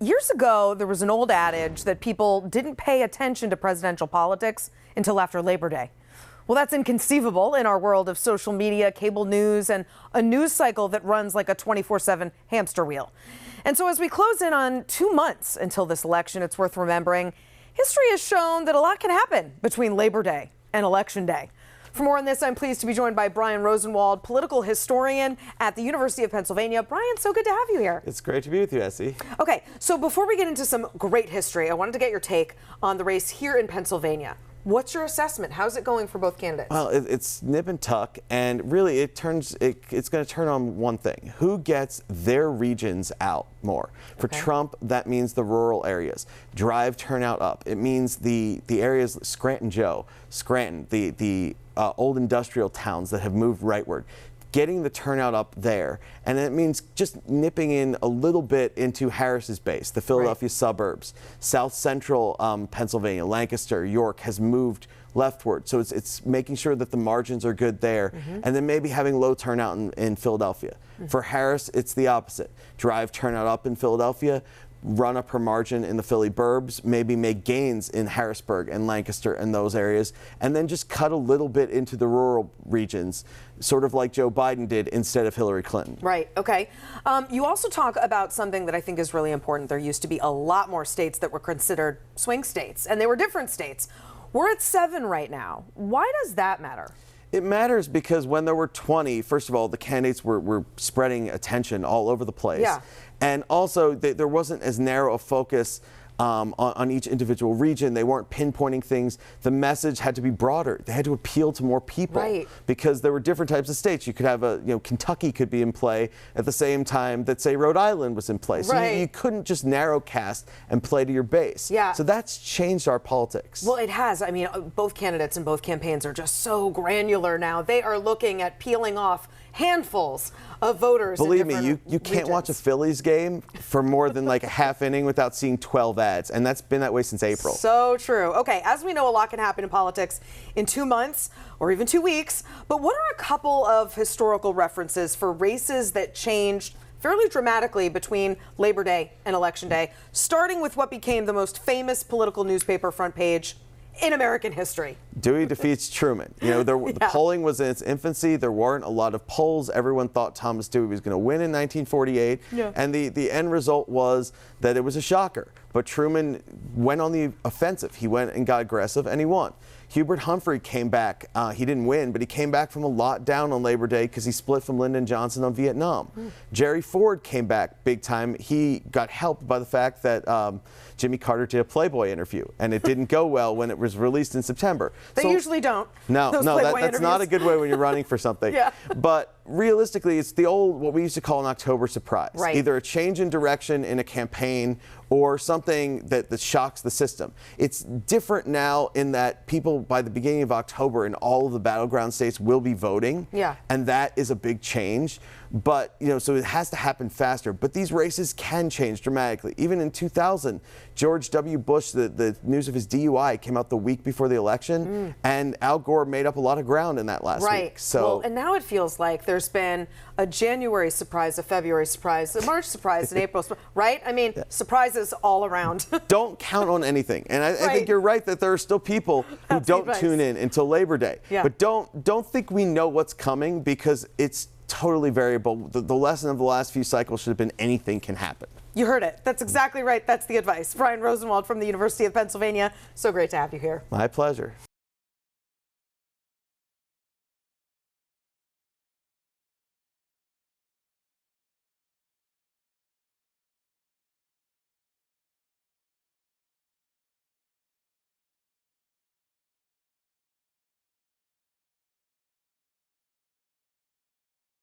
Years ago, there was an old adage that people didn't pay attention to presidential politics until after Labor Day. Well, that's inconceivable in our world of social media, cable news, and a news cycle that runs like a 24/7 hamster wheel. And so as we close in on 2 months until this election, it's worth remembering history has shown that a lot can happen between Labor Day and Election Day. For more on this, I'm pleased to be joined by Brian Rosenwald, political historian at the University of Pennsylvania. Brian, so good to have you here. It's great to be with you, Essie. Okay, so before we get into some great history, I wanted to get your take on the race here in Pennsylvania. What's your assessment? How's it going for both candidates? Well, it's nip and tuck, and really it's going to turn on one thing: who gets their regions out more. For Trump, that means the rural areas. Drive turnout up. It means the areas, Scranton, the old industrial towns that have moved rightward. Getting the turnout up there, and it means just nipping in a little bit into Harris's base, the Philadelphia suburbs, South Central Pennsylvania, Lancaster, York has moved leftward, so it's making sure that the margins are good there, and then maybe having low turnout in Philadelphia. For Harris, it's the opposite. Drive turnout up in Philadelphia, run up her margin in the Philly burbs, maybe make gains in Harrisburg and Lancaster and those areas, and then just cut a little bit into the rural regions, sort of like Joe Biden did instead of Hillary Clinton. Right, okay. You also talk about something that I think is really important. There used to be a lot more states that were considered swing states, and they were different states. We're at 7 right now. Why does that matter? It matters because when there were 20, first of all, the candidates were spreading attention all over the place. Yeah. And also, there wasn't as narrow a focus on each individual region. They weren't pinpointing things. The message had to be broader. They had to appeal to more people. Right. Because there were different types of states. You could have Kentucky could be in play at the same time that, say, Rhode Island was in play. So right. you couldn't just narrow cast and play to your base. Yeah. So that's changed our politics. Well, it has. I mean, both candidates and both campaigns are just so granular now. They are looking at peeling off handfuls of voters. Believe me, you can't watch a Phillies game for more than like a half inning without seeing 12 ads, and that's been that way since April. So true. Okay, as we know, a lot can happen in politics in 2 months or even 2 weeks, but what are a couple of historical references for races that changed fairly dramatically between Labor Day and Election Day, starting with what became the most famous political newspaper front page in American history? Dewey defeats Truman. The polling was in its infancy. There weren't a lot of polls. Everyone thought Thomas Dewey was going to win in 1948. Yeah. And the end result was that it was a shocker. But Truman went on the offensive. He went and got aggressive, and he won. Hubert Humphrey came back. He didn't win, but he came back from a lot down on Labor Day because he split from Lyndon Johnson on Vietnam. Jerry Ford came back big time. He got helped by the fact that Jimmy Carter did a Playboy interview, and it didn't go well when it was released in September. They usually don't. No, that's not a good way when you're running for something. Yeah. But realistically, it's the old, what we used to call an October surprise. Right. Either a change in direction in a campaign or something that shocks the system. It's different now in that people by the beginning of October in all of the battleground states will be voting. Yeah. And that is a big change. But, so it has to happen faster. But these races can change dramatically. Even in 2000, George W. Bush, the news of his DUI came out the week before the election, and Al Gore made up a lot of ground in that last week. So, well, and now it feels like there's been a January surprise, a February surprise, a March surprise, an April surprise, right? I mean, surprises all around. Don't count on anything. And I think you're right that there are still people who don't tune in until Labor Day. Yeah. But don't think we know what's coming, because it's totally variable. The lesson of the last few cycles should have been anything can happen. You heard it. That's exactly right. That's the advice. Brian Rosenwald from the University of Pennsylvania. So great to have you here. My pleasure.